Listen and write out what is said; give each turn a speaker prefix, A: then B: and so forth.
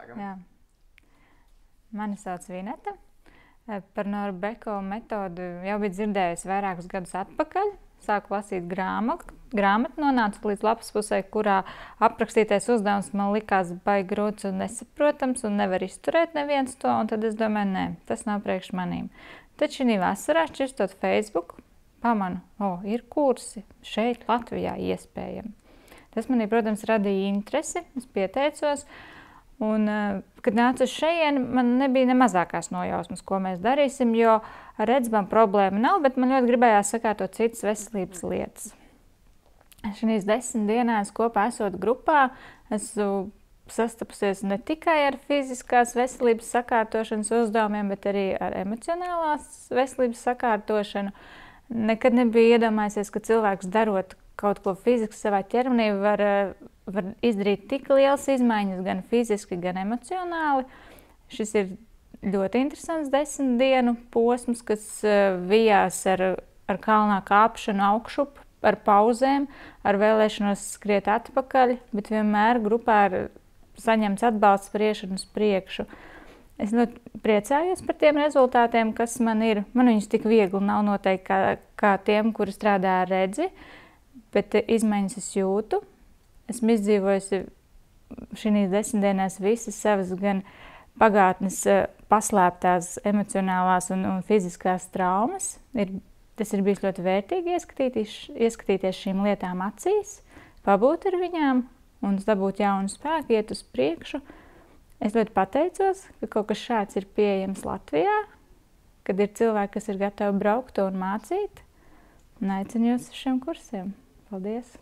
A: sākam.
B: Jā. Mani sauc Vineta. Par Norbeko metodu jau biju dzirdējusi vairākus gadus atpakaļ. Sāku lasīt grāmatu, nonācu līdz lapas pusē, kurā aprakstītais uzdevums man likās baigi grūts un nesaprotams un nevar izturēt neviens to, un tad es domāju, nē, tas nav priekš manīm. Tad šī vasarā šķirstot Facebook, pamanu, ir kursi šeit Latvijā iespējami. Tas manī, protams, radīja interesi, es pieteicos, un, kad nācu uz šejieni, man nebija ne mazākās nojausmas, ko mēs darīsim, jo ar redzamām problēma nav, bet man ļoti gribējās sakārtot citas veselības lietas. Šīs 10 dienās kopā esot grupā, esmu sastapusies ne tikai ar fiziskās veselības sakārtošanas uzdevumiem, bet arī ar emocionālās veselības sakārtošanu. Nekad nebija iedomājusies, ka cilvēks darot kaut ko fiziski savā ķermenī var izdarīt tik lielas izmaiņas, gan fiziski, gan emocionāli. Šis ir ļoti interesants 10 dienu posms, kas vijās ar kalnā kāpšanu augšup, ar pauzēm, ar vēlēšanos skriet atpakaļ, bet vienmēr grupā ir saņemts atbalsts par iešanu uz priekšu. Es ļoti priecājos par tiem rezultātiem, kas man ir. Man viņus tik viegli nav noteikti kā tiem, kuri strādā ar redzi, bet izmaiņas es jūtu. Esmu izdzīvojusi šīs 10 dienās visas savas gan pagātnes paslēptās emocionālās un fiziskās traumas. Tas ir bijis ļoti vērtīgi ieskatīties šīm lietām acīs, pabūt ar viņām un dabūt jaunu spēku, iet uz priekšu. Es ļoti pateicos, ka kaut kas šāds ir pieejams Latvijā, kad ir cilvēki, kas ir gatavi braukt un mācīt, un aicinu jūs uz šiem kursiem. Paldies!